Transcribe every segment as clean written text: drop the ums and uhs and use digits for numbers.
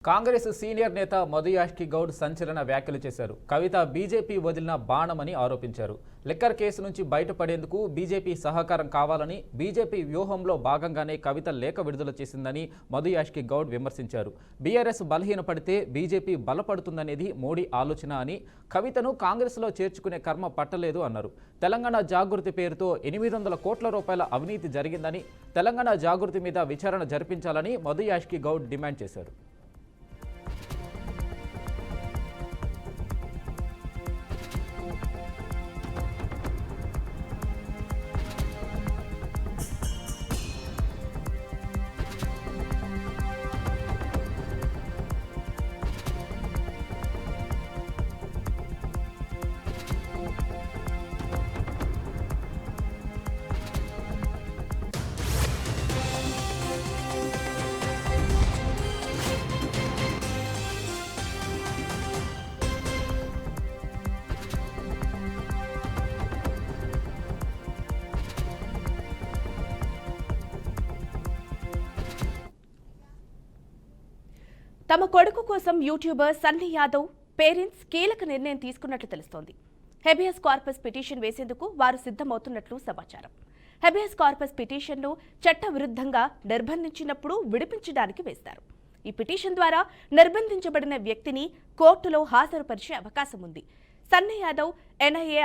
Congress senior నేత మధు యాష్కి గౌడ్ సంచలన వ్యాఖ్యలు చేశారు. కవిత బీజేపీ వదిలిన బాణమని ఆరోపించారు. లిక్కర్ కేసు నుంచి బయటపడేందుకు బీజేపీ సహకారం కావాలని, బీజేపీ వ్యూహంలో భాగంగానే కవిత లేఖ విడుదల చేసిందని మధు యాష్కి గౌడ్ విమర్శించారు. బీఆర్ఎస్ బలహీనపడితే బీజేపీ బలపడుతుందనేది మోడీ ఆలోచన అని, కవితను కాంగ్రెస్లో చేర్చుకునే కర్మ పట్టలేదు అన్నారు. తెలంగాణ జాగృతి పేరుతో 800 కోట్ల రూపాయల అవినీతి జరిగిందని, తెలంగాణ జాగృతి మీద విచారణ జరిపించాలని మధు యాష్కి గౌడ్ డిమాండ్ చేశారు. తమ కొడుకు కోసం యూట్యూబర్ సన్నీ యాదవ్ పేరెంట్స్ కీలక నిర్ణయం తీసుకున్నట్లు తెలుస్తోంది. హెబియస్ కార్పస్ పిటిషన్ వేసేందుకు వారు సిద్ధమవుతున్నట్లు సమాచారం. హెబియస్ కార్పస్ పిటిషన్ను చట్టవిరుద్ధంగా నిర్బంధించినప్పుడు విడిపించడానికి వేస్తారు. ఈ పిటిషన్ ద్వారా నిర్బంధించబడిన వ్యక్తిని కోర్టులో హాజరుపరిచే అవకాశం ఉంది. సన్నీ యాదవ్ ఎన్ఐఏ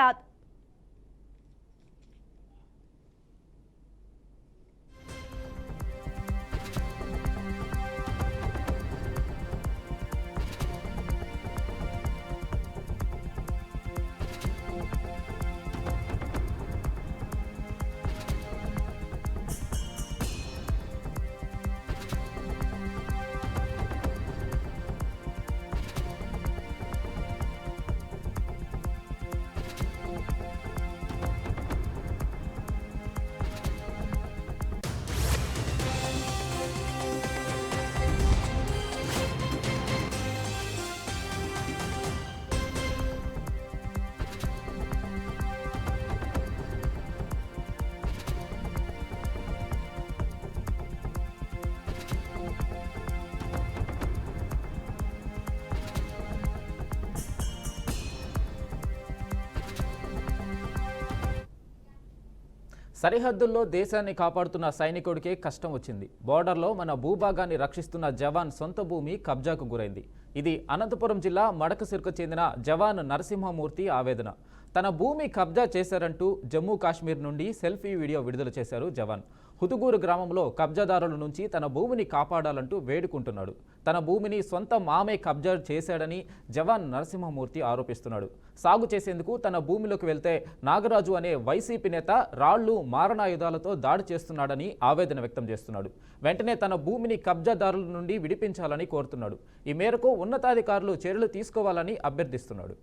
సరిహద్దుల్లో దేశాన్ని కాపాడుతున్న సైనికుడికే కష్టం వచ్చింది. బోర్డర్లో మన భూభాగాన్ని రక్షిస్తున్న జవాన్ సొంత భూమి కబ్జాకు గురైంది. ఇది అనంతపురం జిల్లా మడకసిరకు చెందిన జవాన్ నరసింహమూర్తి ఆవేదన. తన భూమి కబ్జా చేశారంటూ జమ్మూ కాశ్మీర్ నుండి సెల్ఫీ వీడియో విడుదల చేశారు జవాన్. హుతుగూరు గ్రామంలో కబ్జాదారుల నుంచి తన భూమిని కాపాడాలంటూ వేడుకుంటున్నాడు. తన భూమిని సొంత మామే కబ్జా చేశాడని జవాన్ నరసింహమూర్తి ఆరోపిస్తున్నాడు. సాగు చేసేందుకు తన భూమిలోకి వెళ్తే నాగరాజు అనే వైసీపీ నేత రాళ్లు, మారణాయుధాలతో దాడి చేస్తున్నాడని ఆవేదన వ్యక్తం చేస్తున్నాడు. వెంటనే తన భూమిని కబ్జాదారుల నుండి విడిపించాలని కోరుతున్నాడు. ఈ మేరకు ఉన్నతాధికారులు చర్యలు తీసుకోవాలని అభ్యర్థిస్తున్నాడు.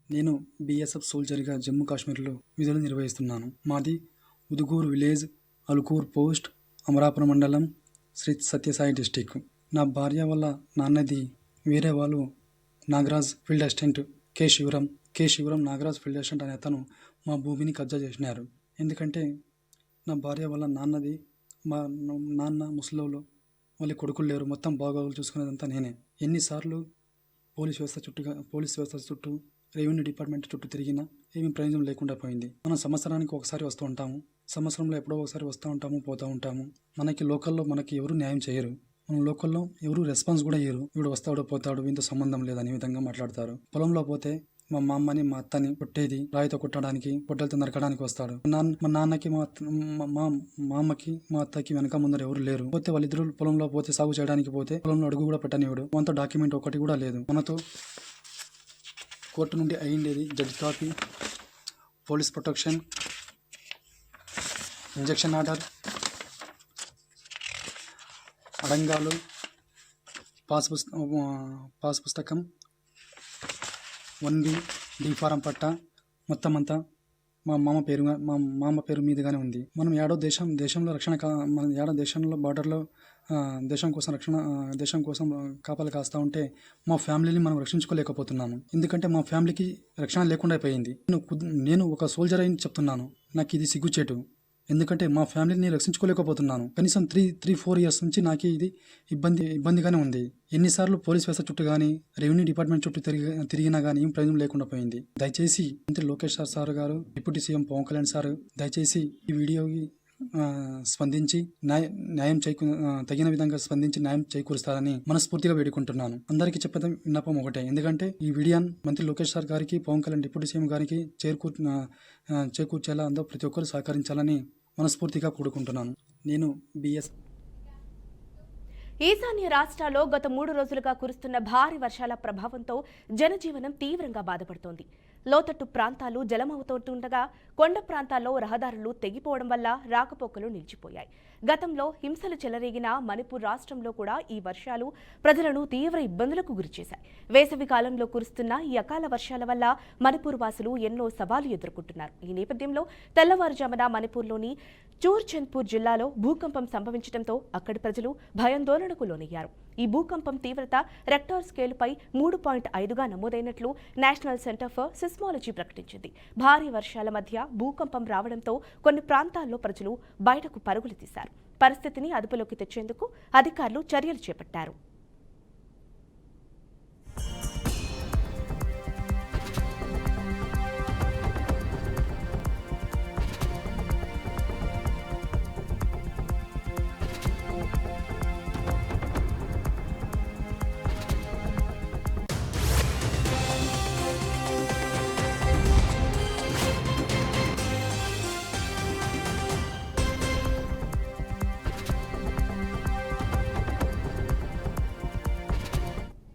నేను బీఎస్ఎఫ్ సోల్జర్గా జమ్మూ కాశ్మీర్లో విధులు నిర్వహిస్తున్నాను. మాది ఉదుగూరు విలేజ్, అలుకూర్ పోస్ట్, అమరాపురం మండలం, శ్రీ సత్యసాయి డిస్టిక్. నా భార్య వల్ల నాన్నది వేరే వాళ్ళు Nagaraj field assistant K Shivaram Nagaraj field assistant అనే అతను మా భూమిని కబ్జా చేసినారు. ఎందుకంటే నా భార్య వల్ల నాన్నది, మా నాన్న ముసలోళ్ళు, వాళ్ళ కొడుకులు లేరు, మొత్తం బాగోగులు చూసుకునేదంతా నేనే. ఎన్నిసార్లు పోలీస్ వ్యవస్థ చుట్టూ రెవెన్యూ డిపార్ట్మెంట్ చుట్టూ తిరిగినా ఏమీ ప్రయోజనం లేకుండా పోయింది. మనం సంవత్సరానికి ఒకసారి వస్తూ ఉంటాము, సంవత్సరంలో ఎప్పుడో ఒకసారి వస్తూ ఉంటాము, పోతూ ఉంటాము. మనకి లోకల్లో మనకి ఎవరు న్యాయం చేయరు. మన లోకల్లో ఎవరు రెస్పాన్స్ కూడా ఇయ్యరు. వీడు వస్తాడో పోతాడు, వీంతో సంబంధం లేదని విధంగా మాట్లాడతారు. పొలంలో పోతే మా అమ్మని మా అత్తని కొట్టేది, రాయితో కొట్టడానికి, పొట్టలతో నరకడానికి వస్తాడు. మా నాన్నకి మా అమ్మకి మా అత్తకి వెనక ముందర ఎవరు లేరు. పోతే వాళ్ళిద్దరు పొలంలో పోతే సాగు చేయడానికి పోతే పొలంలో అడుగు కూడా పెట్టనివాడు. మనతో డాక్యుమెంట్ ఒకటి కూడా లేదు. మనతో కోర్టు నుండి అయ్యిండేది judge copy, police protection, injunction order, అడంగాలు, పాస్ పుస్తకం, 1B డి ఫారం పట్ట మొత్తం అంతా మా మామ పేరు మీదుగానే ఉంది. మనం దేశంలో రక్షణ మన దేశంలో బార్డర్లో దేశం కోసం కాపలు కాస్తూ ఉంటే మా ఫ్యామిలీని మనం రక్షించుకోలేకపోతున్నాము. ఎందుకంటే మా ఫ్యామిలీకి రక్షణ లేకుండా అయిపోయింది. నేను ఒక సోల్జర్ అయిన చెప్తున్నాను, నాకు ఇది సిగ్గుచేటు. ఎందుకంటే మా ఫ్యామిలీని రక్షించుకోలేకపోతున్నాను. కనీసం 4 ఇయర్స్ నుంచి నాకు ఇది ఇబ్బందిగానే ఉంది. ఎన్నిసార్లు పోలీస్ వ్యవస్థ చుట్టూ కానీ రెవెన్యూ డిపార్ట్మెంట్ చుట్టూ తిరిగినా కానీ ఏం ప్రయోజనం లేకుండా పోయింది. దయచేసి మంత్రి లోకేష్ సార్ గారు, deputy CM Pavan Kalyan sir దయచేసి ఈ వీడియోకి స్పందించి తగిన విధంగా స్పందించి న్యాయం చేకూరుస్తారని మనస్ఫూర్తిగా వేడుకుంటున్నాను. అందరికీ చెప్పేది విన్నపం ఒకటే, ఎందుకంటే ఈ వీడియో మంత్రి లోకేష్ సార్ గారికి, పవన్ కళ్యాణ్ డిప్యూటీ సీఎం గారికి చేకూర్చేలా అందరూ ప్రతి ఒక్కరు సహకరించాలని మనస్ఫూర్తిగా కోరుకుంటున్నాను. నేను బిఎస్ ఈశాన్య రాష్ట్రాల్లో గత 3 రోజులుగా కురుస్తున్న భారీ వర్షాల ప్రభావంతో జనజీవనం తీవ్రంగా బాధపడుతోంది. లోతట్టు ప్రాంతాలు జలమవుతుండగా కొండ ప్రాంతాల్లో రహదారులు తెగిపోవడం వల్ల రాకపోకలు నిలిచిపోయాయి. గతంలో హింసలు చెలరేగిన మణిపూర్ రాష్ట్రంలో కూడా ఈ వర్షాలు ప్రజలను తీవ్ర ఇబ్బందులకు గురిచేశాయి. వేసవి కాలంలో కురుస్తున్న ఈ అకాల వర్షాల వల్ల మణిపూర్ వాసులు ఎన్నో సవాళ్లు ఎదుర్కొంటున్నారు. ఈ నేపథ్యంలో తెల్లవారుజామున మణిపూర్లోని చూర్చంద్పూర్ జిల్లాలో భూకంపం సంభవించడంతో అక్కడి ప్రజలు భయాందోళనకు లోనయ్యారు. ఈ భూకంపం తీవ్రత రెక్టార్ స్కేలుపై 3.5గా నమోదైనట్లు నేషనల్ సెంటర్ ఫర్ సిస్మాలజీ ప్రకటించింది. భారీ వర్షాల మధ్య భూకంపం రావడంతో కొన్ని ప్రాంతాల్లో ప్రజలు బయటకు పరుగులు తీశారు. పరిస్థితిని అదుపులోకి తెచ్చేందుకు అధికారులు చర్యలు చేపట్టారు.